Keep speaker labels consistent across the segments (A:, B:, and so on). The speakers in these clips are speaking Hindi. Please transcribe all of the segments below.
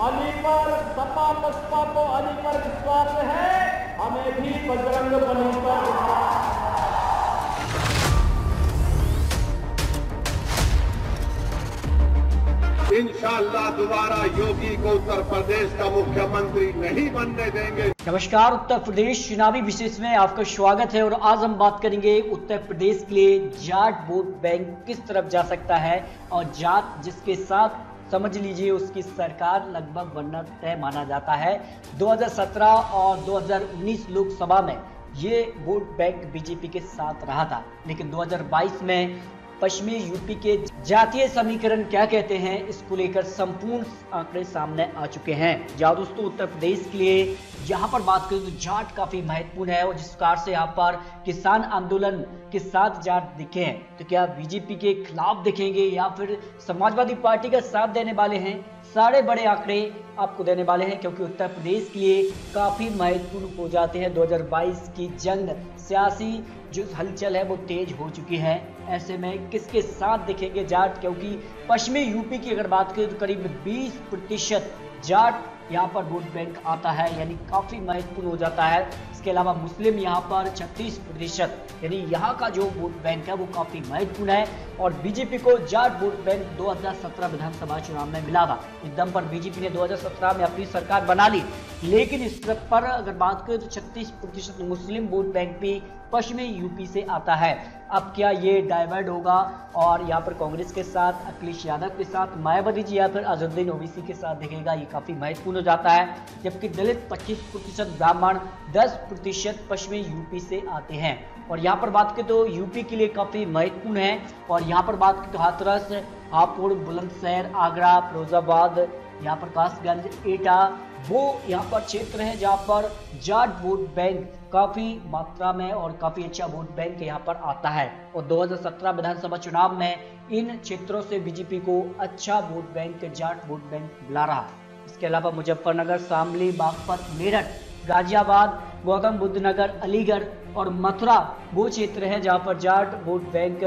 A: अली पर सपा बसपा को अली पर विश्वास है, हमें भी बजरंग बली पर विश्वास है।
B: इंशाअल्लाह दोबारा योगी को उत्तर प्रदेश का मुख्यमंत्री नहीं बनने देंगे।
C: नमस्कार, उत्तर प्रदेश चुनावी विशेष में आपका स्वागत है और आज हम बात करेंगे उत्तर प्रदेश के लिए जाट वोट बैंक किस तरफ जा सकता है और जाट जिसके साथ समझ लीजिए उसकी सरकार लगभग बनना तय माना जाता है। 2017 और 2019 लोकसभा में ये वोट बैंक बीजेपी के साथ रहा था, लेकिन 2022 में पश्चिमी यूपी के जातीय समीकरण क्या कहते हैं इसको लेकर संपूर्ण आंकड़े सामने आ चुके हैं। जहाँ दोस्तों उत्तर प्रदेश के लिए यहाँ पर बात करें तो जाट काफी महत्वपूर्ण है और जिस प्रकार से यहाँ पर किसान आंदोलन के साथ जाट दिखे हैं, तो क्या बीजेपी के खिलाफ दिखेंगे या फिर समाजवादी पार्टी का साथ देने वाले हैं। सारे बड़े आंकड़े आपको देने वाले हैं क्योंकि उत्तर प्रदेश के लिए काफी महत्वपूर्ण हो जाते हैं। 2022 की जंग सियासी जो हलचल है वो तेज हो चुकी है। ऐसे में किसके साथ दिखेंगे जाट, क्योंकि पश्चिमी यूपी की अगर बात करें तो करीब 20% जाट यहाँ पर वोट बैंक आता है, यानी काफी महत्वपूर्ण हो जाता है। इसके अलावा मुस्लिम यहाँ पर 36%, यानी यहाँ का जो वोट बैंक है वो काफी महत्वपूर्ण है। और बीजेपी को जाट वोट बैंक 2017 विधानसभा चुनाव में मिला था। इस दम पर बीजेपी ने 2017 में अपनी सरकार बना ली, लेकिन इस पर अगर बात करें तो 36% मुस्लिम वोट बैंक भी पश्चिमी यूपी से आता है। अब क्या ये डाइवर्ट होगा और यहाँ पर कांग्रेस के साथ अखिलेश यादव के साथ मायावती जी या फिर अजहरुद्दीन ओवैसी के साथ दिखेगा, ये काफी महत्वपूर्ण हो जाता है। जबकि दलित 25%, ब्राह्मण 10% पश्चिमी यूपी से आते हैं। और यहाँ पर बात करें तो यूपी के लिए काफी महत्वपूर्ण है। और यहाँ पर बात करें तो हाथरस, हापुड़, बुलंदशहर, आगरा, फिरोजाबाद, यहाँ पर कासगंज, एटा वो यहाँ पर क्षेत्र है जहाँ पर जाट वोट बैंक काफी मात्रा में और काफी अच्छा वोट बैंक यहाँ पर आता है। और 2017 विधानसभा चुनाव में इन क्षेत्रों से बीजेपी को अच्छा vote bank Jat vote bank मिला रहा। इसके अलावा मुजफ्फरनगर, शामली, बागपत, मेरठ, गाजियाबाद, गौतम बुद्ध नगर, अलीगढ़ और मथुरा वो क्षेत्र है जहाँ पर जाट वोट बैंक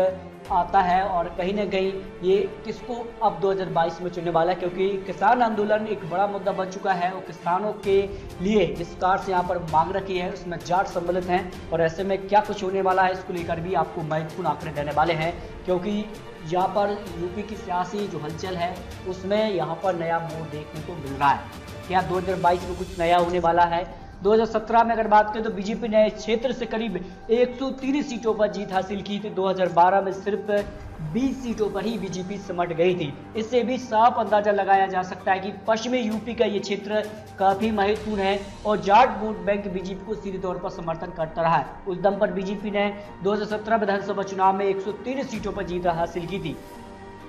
C: आता है। और कहीं ना कहीं ये किसको अब 2022 में चुनने वाला है, क्योंकि किसान आंदोलन एक बड़ा मुद्दा बन चुका है और किसानों के लिए जिस प्रकार से यहाँ पर मांग रखी है उसमें जाट सम्मिलित हैं। और ऐसे में क्या कुछ होने वाला है इसको लेकर भी आपको महत्वपूर्ण आंकड़े देने वाले हैं, क्योंकि यहाँ पर यूपी की सियासी जो हलचल है उसमें यहाँ पर नया मोड़ देखने को मिल रहा है। क्या 2022 में कुछ नया होने वाला है। 2017 में अगर बात करें तो बीजेपी ने क्षेत्र से करीब 103 सीटों पर जीत हासिल की थी। 2012 में सिर्फ 20 सीटों पर ही बीजेपी सिमट गई थी। इससे भी साफ अंदाजा लगाया जा सकता है कि पश्चिमी यूपी का ये क्षेत्र काफी महत्वपूर्ण है और जाट वोट बैंक बीजेपी को सीधे तौर पर समर्थन करता रहा है। उस दम पर बीजेपी ने 2017 विधानसभा चुनाव में 103 सीटों पर जीत हासिल की थी,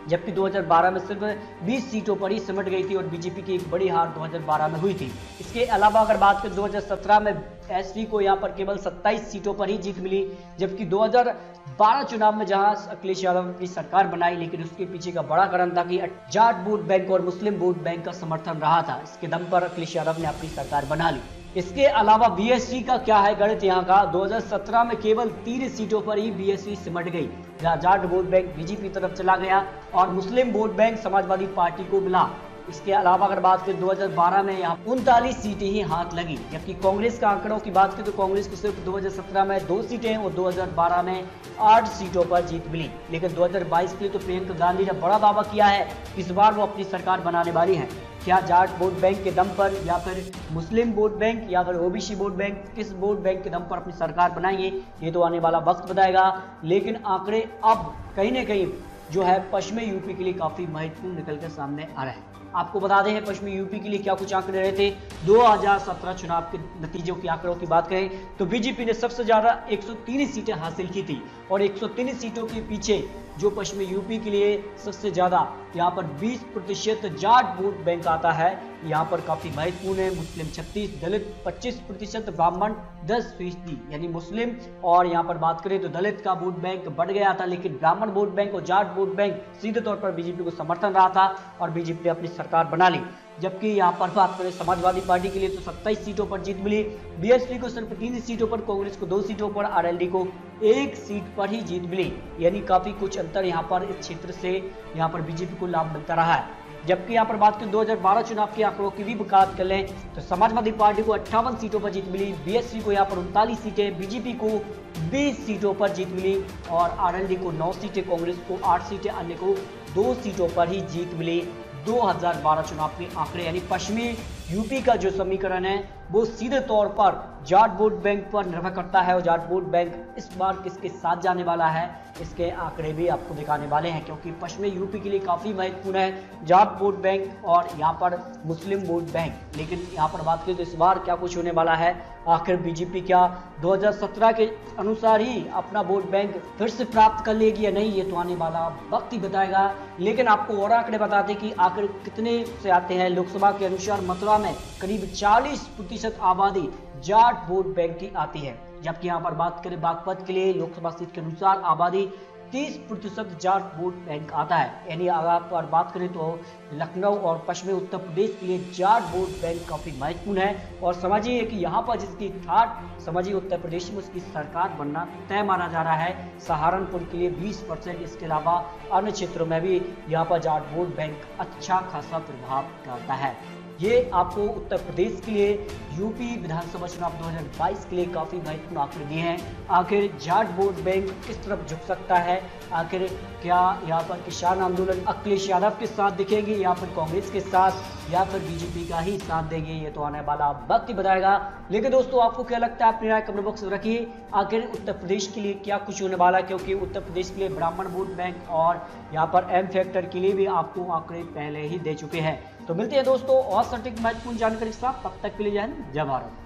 C: जबकि 2012 में सिर्फ 20 सीटों पर ही सिमट गई थी और बीजेपी की एक बड़ी हार 2012 में हुई थी। इसके अलावा अगर बात करें 2017 में एसपी को यहाँ पर केवल 27 सीटों पर ही जीत मिली, जबकि 2012 चुनाव में जहां अखिलेश यादव की सरकार बनाई, लेकिन उसके पीछे का बड़ा कारण था कि जाट वोट बैंक और मुस्लिम वोट बैंक का समर्थन रहा था। इसके दम पर अखिलेश यादव ने अपनी सरकार बना ली। इसके अलावा बीएसपी का क्या है गणित यहाँ का, 2017 में केवल 3 सीटों पर ही बीएसपी सिमट गई। जाट वोट बैंक बीजेपी तरफ चला गया और मुस्लिम वोट बैंक समाजवादी पार्टी को मिला। इसके अलावा अगर बात करें 2012 में यहाँ 39 सीटें ही हाथ लगी, जबकि कांग्रेस का आंकड़ों की बात करें तो कांग्रेस को सिर्फ 2017 में 2 सीटें और 2012 में 8 सीटों पर जीत मिली। लेकिन 2022 के लिए तो प्रियंका गांधी ने बड़ा दावा किया है, इस बार वो अपनी सरकार बनाने वाली है। क्या जाट वोट बैंक के दम पर या फिर मुस्लिम वोट बैंक या फिर ओबीसी वोट बैंक, किस वोट बैंक के दम पर अपनी सरकार बनाएंगे ये तो आने वाला वक्त बताएगा। लेकिन आंकड़े अब कहीं ना कहीं जो है पश्चिमी यूपी के लिए काफी महत्वपूर्ण निकल कर सामने आ रहे हैं। आपको बता दें पश्चिमी यूपी के लिए क्या कुछ आंकड़े रहे थे। 2017 चुनाव के नतीजों के आंकड़ों की बात करें तो बीजेपी ने सबसे ज्यादा 103 सीटें हासिल की थी और 103 सीटों के पीछे जो पश्चिमी यूपी के लिए सबसे ज्यादा यहाँ पर 20% जाट वोट बैंक आता है, यहाँ पर काफी महत्वपूर्ण है। मुस्लिम 36, दलित 25%, ब्राह्मण 10%, यानी मुस्लिम और यहाँ पर बात करें तो दलित का वोट बैंक बढ़ गया था, लेकिन ब्राह्मण वोट बैंक और जाट वोट बैंक सीधे तौर पर बीजेपी को समर्थन रहा था और बीजेपी ने अपनी सरकार बना ली। जबकि यहाँ पर बात करें समाजवादी पार्टी के लिए तो 27 सीटों पर जीत मिली, बीएसपी को सिर्फ 3 सीटों पर, कांग्रेस को 2 सीटों पर, आरएलडी को 1 सीट पर ही जीत मिली। यानी काफी कुछ अंतर यहाँ पर इस क्षेत्र से यहाँ पर बीजेपी को लाभ मिलता रहा है। जबकि यहाँ पर बात करें 2012 चुनाव के आंकड़ों की भी बात कर लें तो समाजवादी पार्टी को 58 सीटों पर जीत मिली, बीएसपी को यहाँ पर 39 सीटें, बीजेपी को 20 सीटों पर जीत मिली और आरएलडी को 9 सीटें, कांग्रेस को 8 सीटें, अन्य को 2 सीटों पर ही जीत मिली। 2012 चुनाव के आंकड़े यानी पश्चिमी यूपी का जो समीकरण है वो सीधे तौर पर जाट वोट बैंक पर निर्भर करता है और जाट वोट बैंक इस बार किसके साथ जाने वाला है इसके आंकड़े भी आपको दिखाने वाले हैं, क्योंकि पश्चिमी यूपी के लिए काफी महत्वपूर्ण है जाट वोट बैंक और यहाँ पर मुस्लिम वोट बैंक। लेकिन यहाँ पर बात करें तो इस बार क्या कुछ होने वाला है, आखिर बीजेपी क्या 2017 के अनुसार ही अपना वोट बैंक फिर से प्राप्त कर लेगी या नहीं, ये तो आने वाला वक्त ही बताएगा। लेकिन आपको और आंकड़े बताते कि आखिर कितने से आते हैं। लोकसभा के अनुसार मथुरा में करीब 40% आबादी जाट वोट बैंक की आती है, जबकि यहाँ पर बात करें बागपत के लिए लोकसभा सीट के अनुसार आबादी 30% जाट वोट बैंक आता है। यानी अगर आप बात करें तो लखनऊ और पश्चिमी उत्तर प्रदेश के लिए जाट वोट बैंक काफी महत्वपूर्ण है और समझिए कि यहाँ पर जिसकी ठाट समझिए उत्तर प्रदेश में उसकी सरकार बनना तय माना जा रहा है। सहारनपुर के लिए 20%, इसके अलावा अन्य क्षेत्रों में भी यहाँ पर जाट वोट बैंक अच्छा खासा प्रभाव डालता है। ये आपको उत्तर प्रदेश के लिए यूपी विधानसभा चुनाव 2022 के लिए काफी महत्वपूर्ण आंकड़े दिए हैं। आखिर जाट वोट बैंक किस तरफ झुक सकता है, आखिर क्या यहाँ पर किसान आंदोलन अखिलेश यादव के साथ दिखेगी या फिर कांग्रेस के साथ या फिर बीजेपी का ही साथ देंगे, ये तो आने वाला वक्त ही बताएगा। लेकिन दोस्तों आपको क्या लगता है, अपनी राय कमेंट बॉक्स में रखिए। आखिर उत्तर प्रदेश के लिए क्या कुछ होने वाला है, क्योंकि उत्तर प्रदेश के लिए ब्राह्मण वोट बैंक और यहाँ पर एम फैक्टर के लिए भी आपको आंकड़े पहले ही दे चुके हैं। तो मिलते हैं दोस्तों और सटीक महत्वपूर्ण जानकारी के साथ, तब तक के लिए जय हिंद जय भारत।